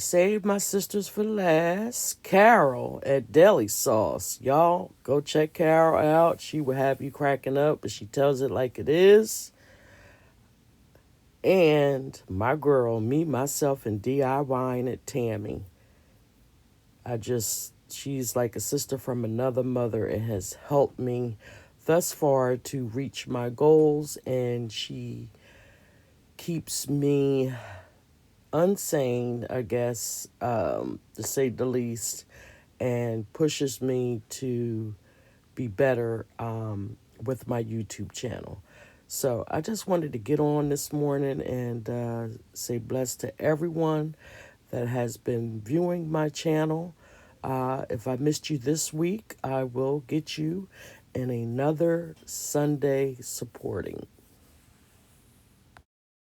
saved my sisters for last. Carol at Deli Sauce. Y'all go check Carol out. She will have you cracking up, but she tells it like it is. And my girl, me, myself, and DIYing at Tammy. She's like a sister from another mother and has helped me thus far to reach my goals. And she keeps me unsane, I guess, to say the least, and pushes me to be better with my YouTube channel. So I just wanted to get on this morning and say bless to everyone that has been viewing my channel. If I missed you this week, I will get you in another Sunday supporting.